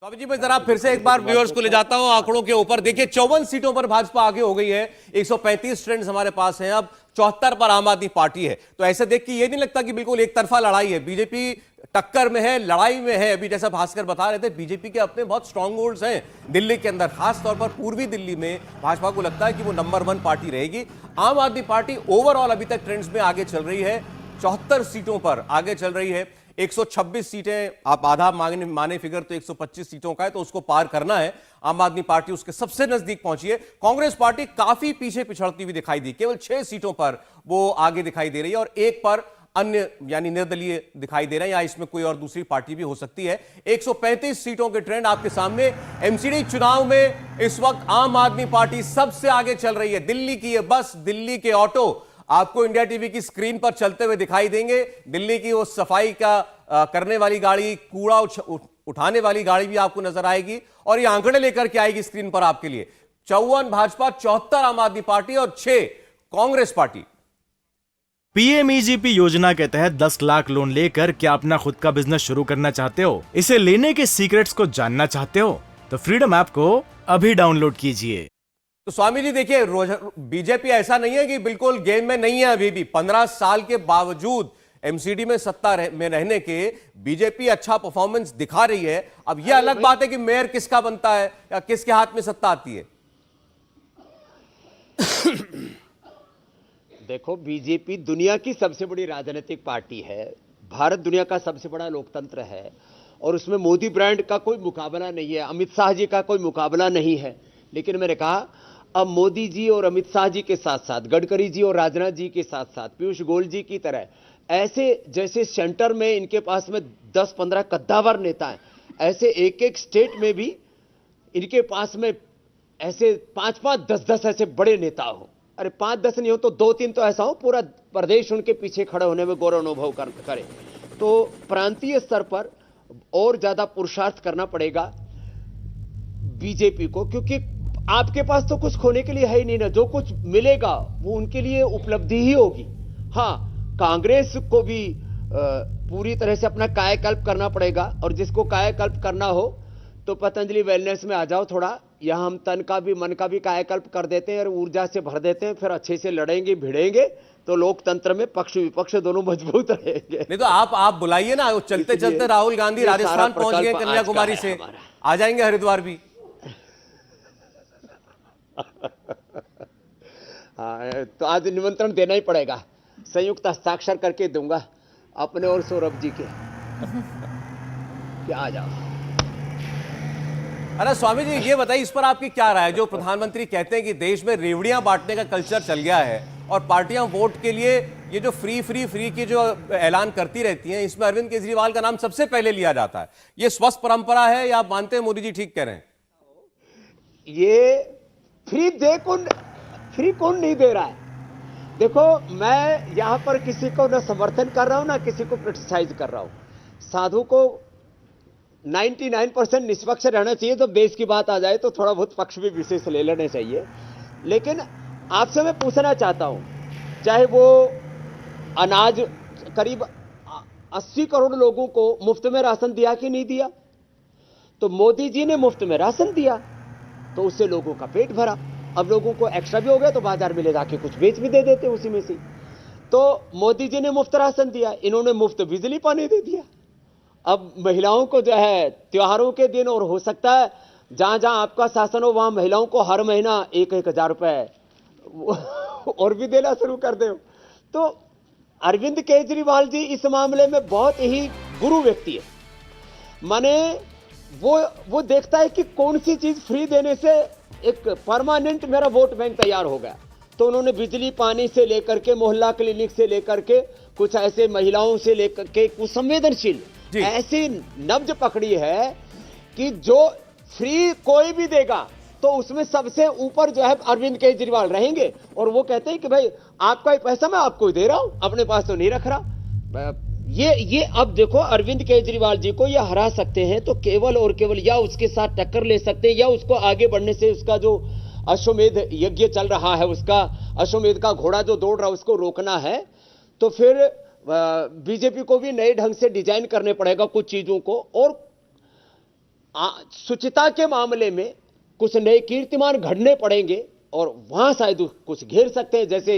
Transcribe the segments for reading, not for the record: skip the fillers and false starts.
तो अभी जी मैं जरा फिर से एक बार व्यूअर्स को ले जाता हूं आंकड़ों के ऊपर। देखिए 54 सीटों पर भाजपा आगे हो गई है, 135 ट्रेंड्स हमारे पास हैं, अब 74 पर आम आदमी पार्टी है। तो ऐसे देख के ये नहीं लगता कि बिल्कुल एक तरफा लड़ाई है, बीजेपी टक्कर में है, लड़ाई में है। अभी जैसा भास्कर बता रहे थे, बीजेपी के अपने बहुत स्ट्रांग होल्ड्स हैं दिल्ली के अंदर, खासतौर पर पूर्वी दिल्ली में भाजपा को लगता है कि वो नंबर 1 पार्टी रहेगी। आम आदमी पार्टी ओवरऑल अभी तक ट्रेंड्स में आगे चल रही है, 74 सीटों पर आगे चल रही है। 126 सीटें, आप आधा माने फिगर तो 125 सीटों का है, तो उसको पार करना है। आम आदमी पार्टी उसके सबसे नजदीक पहुंची है। कांग्रेस पार्टी काफी पीछे पिछड़ती हुई दिखाई दी, केवल 6 सीटों पर वो आगे दिखाई दे रही है और एक पर अन्य यानी निर्दलीय दिखाई दे रहे हैं, या इसमें कोई और दूसरी पार्टी भी हो सकती है। 135 सीटों के ट्रेंड आपके सामने। एमसीडी चुनाव में इस वक्त आम आदमी पार्टी सबसे आगे चल रही है। दिल्ली की ये बस, दिल्ली के ऑटो आपको इंडिया टीवी की स्क्रीन पर चलते हुए दिखाई देंगे। दिल्ली की वो सफाई का करने वाली गाड़ी, कूड़ा उठाने वाली गाड़ी भी आपको नजर आएगी और ये आंकड़े लेकर के आएगी स्क्रीन पर आपके लिए। 54 भाजपा, 74 आम आदमी पार्टी और 6 कांग्रेस पार्टी। पीएमईजीपी योजना के तहत 10 लाख लोन लेकर क्या अपना खुद का बिजनेस शुरू करना चाहते हो? इसे लेने के सीक्रेट्स को जानना चाहते हो? तो फ्रीडम ऐप को अभी डाउनलोड कीजिए। तो स्वामी जी देखिए, बीजेपी ऐसा नहीं है कि बिल्कुल गेम में नहीं है। अभी भी 15 साल के बावजूद एमसीडी में सत्ता में रहने के बीजेपी अच्छा परफॉर्मेंस दिखा रही है। अब यह अलग बात है कि मेयर किसका बनता है या किसके हाथ में सत्ता आती है। देखो, बीजेपी दुनिया की सबसे बड़ी राजनीतिक पार्टी है, भारत दुनिया का सबसे बड़ा लोकतंत्र है और उसमें मोदी ब्रांड का कोई मुकाबला नहीं है, अमित शाह जी का कोई मुकाबला नहीं है। लेकिन मैंने कहा, अब मोदी जी और अमित शाह जी के साथ साथ गडकरी जी और राजनाथ जी के साथ साथ पीयूष गोयल जी की तरह ऐसे जैसे सेंटर में इनके पास में 10-15 कद्दावर नेता हैं, ऐसे एक एक स्टेट में भी इनके पास में ऐसे 5-5, 10-10 ऐसे बड़े नेता हो। अरे 5-10 नहीं हो तो 2-3 तो ऐसा हो, पूरा प्रदेश उनके पीछे खड़े होने में गौरव अनुभव करे। तो प्रांतीय स्तर पर और ज्यादा पुरुषार्थ करना पड़ेगा बीजेपी को, क्योंकि आपके पास तो कुछ खोने के लिए है ही नहीं ना। जो कुछ मिलेगा वो उनके लिए उपलब्धि ही होगी। हाँ, कांग्रेस को भी पूरी तरह से अपना कायाकल्प करना पड़ेगा, और जिसको कायाकल्प करना हो तो पतंजलि वेलनेस में आ जाओ थोड़ा। यहां हम तन का भी मन का भी कायाकल्प कर देते हैं और ऊर्जा से भर देते हैं, फिर अच्छे से लड़ेंगे भिड़ेंगे तो लोकतंत्र में पक्ष विपक्ष दोनों मजबूत रहेंगे। नहीं तो आप बुलाइए ना, चलते चलते राहुल गांधी राजस्थान पहुंच गए, कन्याकुमारी से आ जाएंगे हरिद्वार भी। हाँ, तो आज निमंत्रण देना ही पड़ेगा, संयुक्त हस्ताक्षर करके दूंगा अपने और सौरभ जी के कि आ जाओ। अरे स्वामी जी ये बताइए, इस पर आपकी क्या राय है? जो प्रधानमंत्री कहते हैं कि देश में रेवड़ियां बांटने का कल्चर चल गया है और पार्टियां वोट के लिए ये जो फ्री की जो ऐलान करती रहती हैं, इसमें अरविंद केजरीवाल का नाम सबसे पहले लिया जाता है। ये स्वस्थ परंपरा है या आप मानते हैं मोदी जी ठीक कह रहे हैं? ये फ्री कौन नहीं दे रहा है? देखो, मैं यहां पर किसी को ना समर्थन कर रहा हूं ना किसी को क्रिटिसाइज कर रहा हूं। साधु को 99% निष्पक्ष रहना चाहिए। जब देश की बात आ जाए तो थोड़ा बहुत पक्ष भी विशेष ले लेने चाहिए। लेकिन आपसे मैं पूछना चाहता हूं, चाहे वो अनाज करीब 80 करोड़ लोगों को मुफ्त में राशन दिया कि नहीं दिया? तो मोदी जी ने मुफ्त में राशन दिया तो उससे लोगों का पेट भरा। अब लोगों को एक्स्ट्रा भी हो गया तो बाजार में ले जाके कुछ बेच भी दे देते उसी में से। तो मोदी जी ने मुफ्त राशन दिया, इन्होंने मुफ्त बिजली पानी दे दिया। अब महिलाओं को जो है त्योहारों के दिन, और हो सकता है जहां जहां आपका शासन हो वहां महिलाओं को हर महीना 1,000 रुपए और भी देना शुरू कर दे। तो अरविंद केजरीवाल जी इस मामले में बहुत ही गुरु व्यक्ति है। माने वो देखता है कि कौन सी चीज फ्री देने से एक परमानेंट मेरा वोट बैंक तैयार हो गया। तो उन्होंने बिजली पानी से लेकर के मोहल्ला क्लिनिक से लेकर के कुछ ऐसे महिलाओं से लेकर के कुछ संवेदनशील ऐसी नब्ज पकड़ी है कि जो फ्री कोई भी देगा तो उसमें सबसे ऊपर जो है अरविंद केजरीवाल रहेंगे। और वो कहते हैं कि भाई आपका ही पैसा मैं आपको ही दे रहा हूं, अपने पास तो नहीं रख रहा। ये अब देखो, अरविंद केजरीवाल जी को ये हरा सकते हैं तो केवल और केवल या उसके साथ टक्कर ले सकते हैं या उसको आगे बढ़ने से, उसका जो अश्वमेध यज्ञ चल रहा है, उसका अश्वमेध का घोड़ा जो दौड़ रहा है उसको रोकना है। तो फिर बीजेपी को भी नए ढंग से डिजाइन करने पड़ेगा कुछ चीजों को। और शुचिता के मामले में कुछ नए कीर्तिमान घड़ने पड़ेंगे और वहां शायद कुछ घेर सकते हैं, जैसे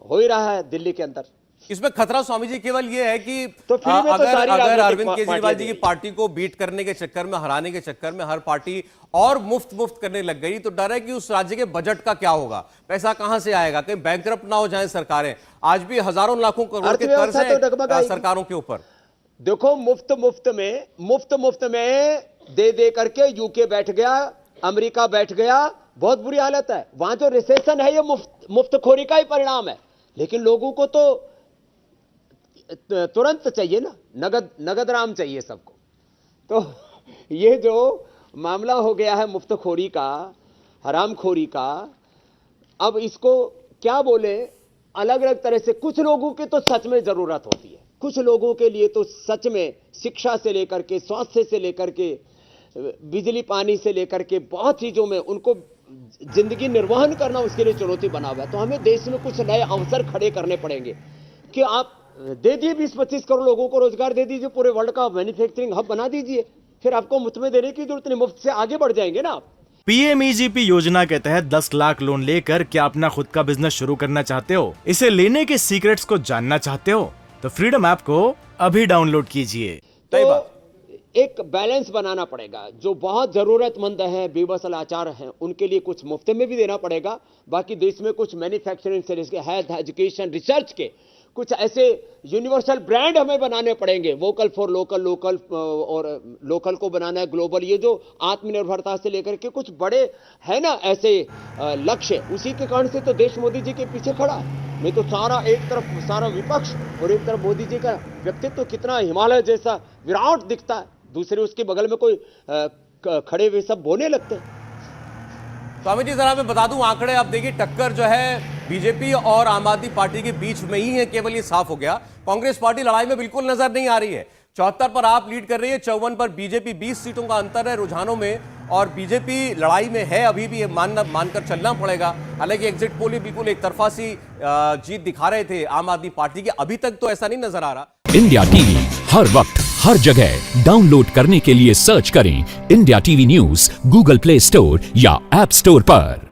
हो ही रहा है दिल्ली के अंदर। इसमें खतरा स्वामी जी केवल ये है कि तो फिर में तो अगर सारी अगर राजनीतिक अरविंद केजरीवाल जी की पार्टियां पार्टी को बीट करने के चक्कर में, हराने के चक्कर में हर पार्टी और मुफ्त करने लग गई, तो डर है कि उस राज्य के बजट का क्या होगा, पैसा कहां से आएगा, कहीं बैंकरप्ट ना हो जाए सरकारें। आज भी हजारों लाखों करोड़ के कर्ज हैं सरकारों के ऊपर। देखो मुफ्त में दे करके यूके बैठ गया, अमेरिका बैठ गया, बहुत बुरी हालत है वहां। जो रिसेशन है ये मुफ्तखोरी का ही परिणाम है, लेकिन लोगों को तो तुरंत चाहिए ना, नगद राम चाहिए सबको। तो ये जो मामला हो गया है मुफ्तखोरी का, हरामखोरी का, अब इसको क्या बोले, अलग अलग तरह से। कुछ लोगों की तो सच में जरूरत होती है, कुछ लोगों के लिए तो सच में शिक्षा से लेकर के, स्वास्थ्य से लेकर के, बिजली पानी से लेकर के बहुत चीजों में उनको जिंदगी निर्वहन करना उसके लिए चुनौती बना हुआ है। तो हमें देश में कुछ नए अवसर खड़े करने पड़ेंगे कि आप दे दिए 20-25 करोड़ लोगों को रोजगार दे दीजिए, पूरे वर्ल्ड का मैन्युफैक्चरिंग हब बना दीजिए, फिर आपको मुफ्त में देने की जरूरत नहीं, मुफ्त से आगे बढ़ जाएंगे ना आप। पीएमईजीपी योजना के तहत 10 लाख लोन लेकर क्या अपना खुद का बिजनेस शुरू करना चाहते हो? इसे लेने के सीक्रेट्स को जानना चाहते हो? तो फ्रीडम ऐप को अभी डाउनलोड कीजिए। तो एक बैलेंस बनाना पड़ेगा, जो बहुत जरूरतमंद है, बेबस लाचार हैं, उनके लिए कुछ मुफ्त में भी देना पड़ेगा। बाकी देश में कुछ मैन्युफैक्चरिंग से लेकर हेल्थ, एजुकेशन, रिसर्च के कुछ ऐसे यूनिवर्सल ब्रांड हमें बनाने पड़ेंगे। वोकल फॉर लोकल, और लोकल को बनाना है ग्लोबल। ये जो आत्मनिर्भरता से लेकर के कुछ बड़े है ना ऐसे लक्ष्य, उसी के कारण से तो देश मोदी जी के पीछे खड़ा है। नहीं तो सारा एक तरफ सारा विपक्ष और एक तरफ मोदी जी का व्यक्तित्व कितना हिमालय जैसा विराट दिखता है, दूसरे उसके बगल में कोई खड़े हुए सब बोलने लगते हैं। स्वामी जी जरा मैं बता दूं आंकड़े, आप देखिए टक्कर जो है बीजेपी और आम आदमी पार्टी के बीच में ही है, केवल ये साफ हो गया। कांग्रेस पार्टी लड़ाई में बिल्कुल नजर नहीं आ रही है। 74 पर आप लीड कर रही है, 54 पर बीजेपी, 20 सीटों का अंतर है रुझानों में, और बीजेपी लड़ाई में है अभी भी, ये मानकर चलना पड़ेगा। हालांकि एग्जिट पोल में बिल्कुल एक तरफा सी जीत दिखा रहे थे आम आदमी पार्टी की, अभी तक तो ऐसा नहीं नजर आ रहा। इंडिया टीवी हर वक्त हर जगह डाउनलोड करने के लिए सर्च करें India TV news Google play store या ऐप स्टोर पर।